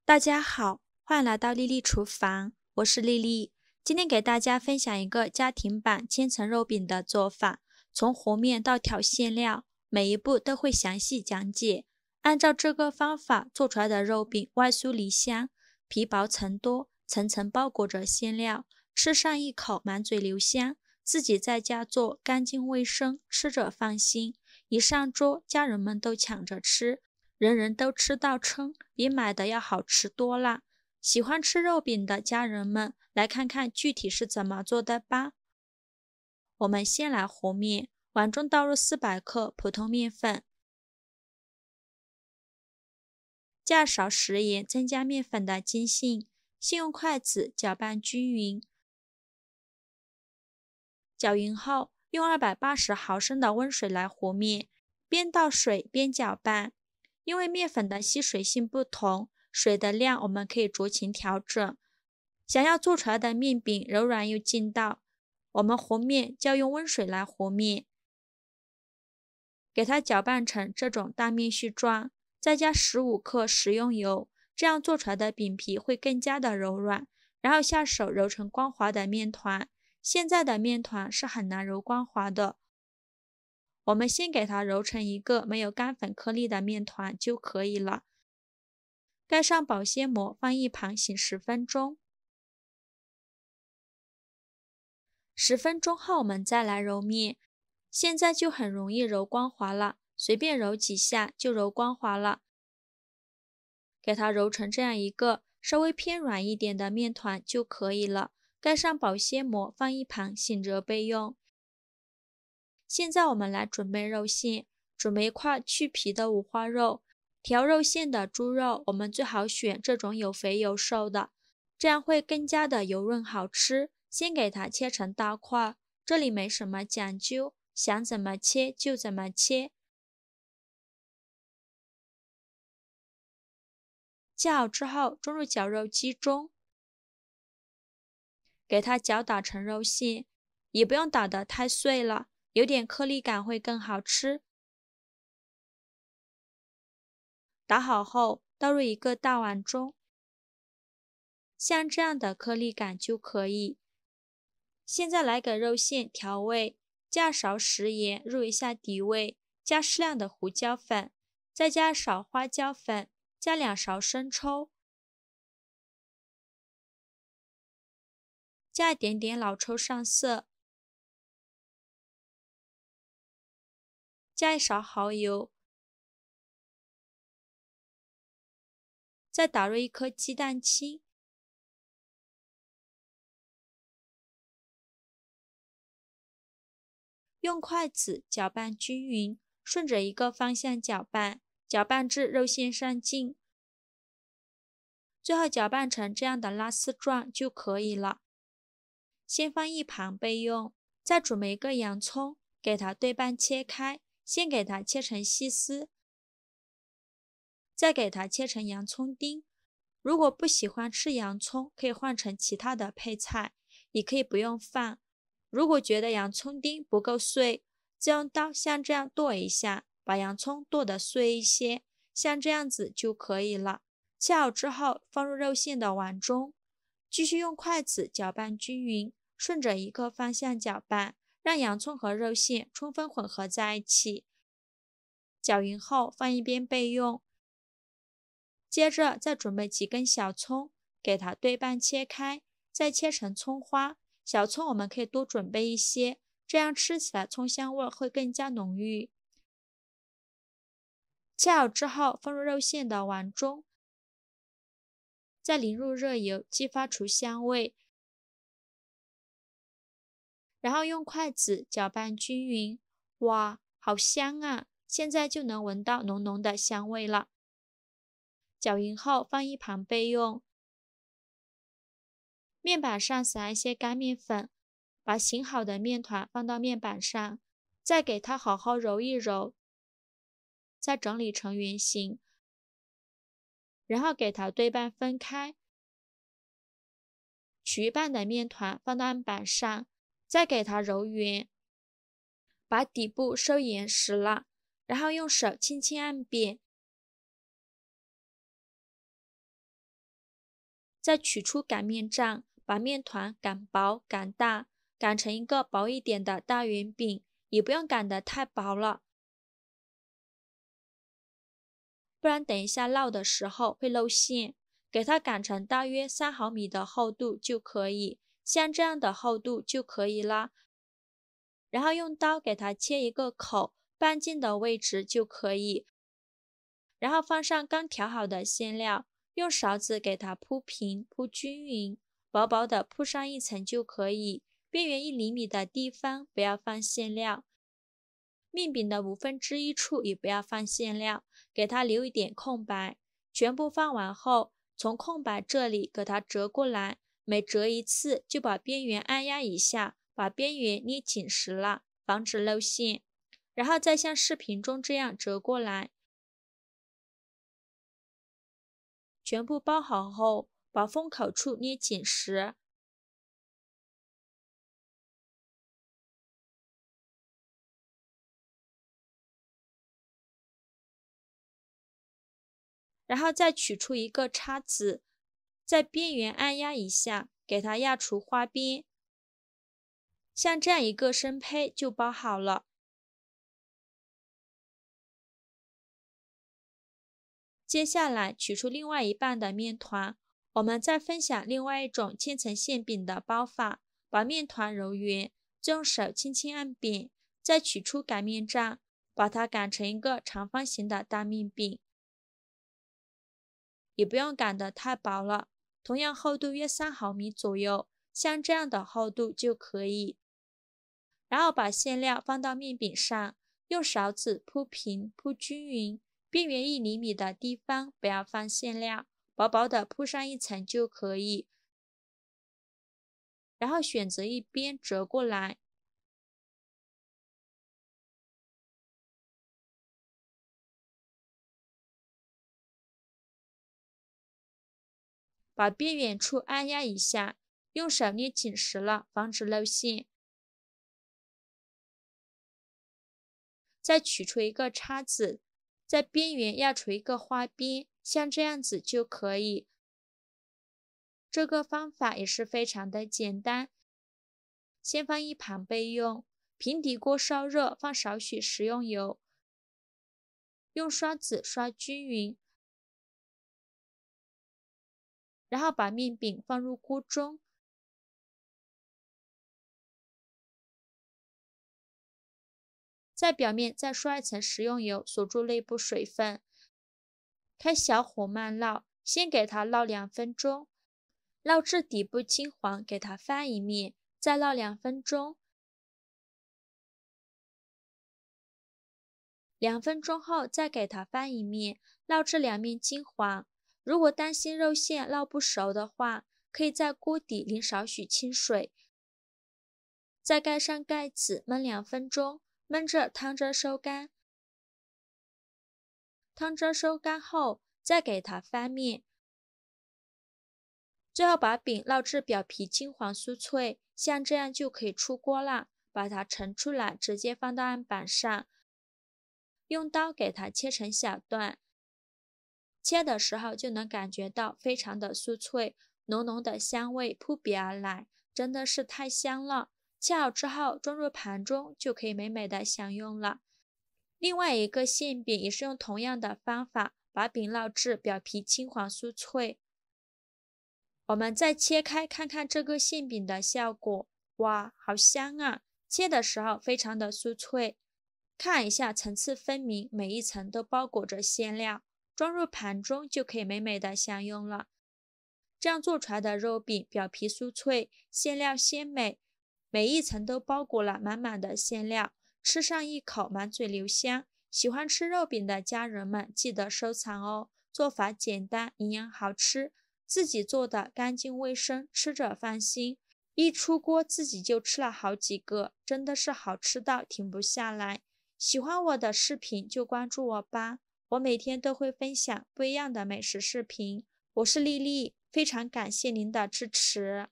大家好，欢迎来到丽丽厨房，我是丽丽。今天给大家分享一个家庭版千层肉饼的做法，从和面到调馅料，每一步都会详细讲解。按照这个方法做出来的肉饼外酥里香，皮薄层多，层层包裹着馅料，吃上一口满嘴留香。自己在家做干净卫生，吃着放心。一上桌，家人们都抢着吃。人人都吃到撑，比买的要好吃多了。喜欢吃肉饼的家人们，来看看具体是怎么做的吧。我们先来和面，碗中倒入400克普通面粉，加少食盐，增加面粉的筋性。先用筷子搅拌均匀，搅匀后，用280毫升的温水来和面，边倒水边搅拌。因为面粉的吸水性不同，水的量我们可以酌情调整。想要做出来的面饼柔软又劲道，我们和面就要用温水来和面，给它搅拌成这种大面絮状，再加15克食用油，这样做出来的饼皮会更加的柔软。然后下手揉成光滑的面团，现在的面团是很难揉光滑的。我们先给它揉成一个没有干粉颗粒的面团就可以了。盖上保鲜膜，放一旁醒10分钟。10分钟后我们再来揉面，现在就很容易揉光滑了，随便揉几下就揉光滑了。给它揉成这样一个稍微偏软一点的面团就可以了。盖上保鲜膜，放一旁醒着备用。现在我们来准备肉馅，准备一块去皮的五花肉。调肉馅的猪肉，我们最好选这种有肥有瘦的，这样会更加的油润好吃。先给它切成大块，这里没什么讲究，想怎么切就怎么切。切好之后，装入绞肉机中，给它搅打成肉馅，也不用打得太碎了，有点颗粒感会更好吃。打好后，倒入一个大碗中，像这样的颗粒感就可以。现在来给肉馅调味，加少食盐入一下底味，加适量的胡椒粉，再加少花椒粉，加2勺生抽，加一点点老抽上色，加1勺蚝油，再打入1颗鸡蛋清，用筷子搅拌均匀，顺着一个方向搅拌，搅拌至肉馅上劲，最后搅拌成这样的拉丝状就可以了。先放一旁备用。再准备一个洋葱，给它对半切开，先给它切成细丝，再给它切成洋葱丁。如果不喜欢吃洋葱，可以换成其他的配菜，也可以不用放。如果觉得洋葱丁不够碎，就用刀像这样剁一下，把洋葱剁得碎一些，像这样子就可以了。切好之后放入肉馅的碗中，继续用筷子搅拌均匀，顺着一个方向搅拌，让洋葱和肉馅充分混合在一起。搅匀后放一边备用。接着再准备几根小葱，给它对半切开，再切成葱花。小葱我们可以多准备一些，这样吃起来葱香味会更加浓郁。切好之后放入肉馅的碗中，再淋入热油，激发出香味，然后用筷子搅拌均匀。哇，好香啊！现在就能闻到浓浓的香味了。搅匀后放一旁备用。面板上撒一些干面粉，把醒好的面团放到面板上，再给它好好揉一揉，再整理成圆形，然后给它对半分开，取一半的面团放到案板上，再给它揉圆，把底部收严实了，然后用手轻轻按扁，再取出擀面杖，把面团擀薄擀大，擀成一个薄一点的大圆饼，也不用擀得太薄了，不然等一下烙的时候会露馅。给它擀成大约3毫米的厚度就可以，像这样的厚度就可以了。然后用刀给它切一个口，半径的位置就可以。然后放上刚调好的馅料，用勺子给它铺平铺均匀，薄薄的铺上一层就可以。边缘1厘米的地方不要放馅料，面饼的1/5处也不要放馅料，给它留一点空白。全部放完后，从空白这里给它折过来，每折一次就把边缘按压一下，把边缘捏紧实了，防止露馅。然后再像视频中这样折过来。全部包好后，把封口处捏紧实。然后再取出一个叉子，在边缘按压一下，给它压出花边。像这样一个生胚就包好了。接下来取出另外一半的面团，我们再分享另外一种千层馅饼的包法。把面团揉圆，再用手轻轻按扁，再取出擀面杖，把它擀成一个长方形的大面饼。也不用擀得太薄了，同样厚度约3毫米左右，像这样的厚度就可以。然后把馅料放到面饼上，用勺子铺平铺均匀，边缘1厘米的地方不要放馅料，薄薄的铺上一层就可以。然后选择一边折过来，把边缘处按压一下，用手捏紧实了，防止露馅。再取出一个叉子，在边缘压出一个花边，像这样子就可以。这个方法也是非常的简单。先放一旁备用，平底锅烧热，放少许食用油，用刷子刷均匀。然后把面饼放入锅中，在表面再刷一层食用油，锁住内部水分。开小火慢烙，先给它烙2分钟，烙至底部金黄，给它翻一面，再烙2分钟。2分钟后再给它翻一面，烙至2面金黄。如果担心肉馅烙不熟的话，可以在锅底淋少许清水，再盖上盖子焖2分钟，焖着汤汁收干。汤汁收干后，再给它翻面。最后把饼烙至表皮金黄酥脆，像这样就可以出锅了。把它盛出来，直接放到案板上，用刀给它切成小段。切的时候就能感觉到非常的酥脆，浓浓的香味扑鼻而来，真的是太香了。切好之后装入盘中，就可以美美的享用了。另外一个馅饼也是用同样的方法，把饼烙至表皮金黄酥脆。我们再切开看看这个馅饼的效果，哇，好香啊！切的时候非常的酥脆，看一下层次分明，每一层都包裹着馅料。装入盘中就可以美美的享用了。这样做出来的肉饼表皮酥脆，馅料鲜美，每一层都包裹了满满的馅料，吃上一口满嘴留香。喜欢吃肉饼的家人们记得收藏哦。做法简单，营养好吃，自己做的干净卫生，吃着放心。一出锅自己就吃了好几个，真的是好吃到停不下来。喜欢我的视频就关注我吧。我每天都会分享不一样的美食视频，我是丽丽，非常感谢您的支持。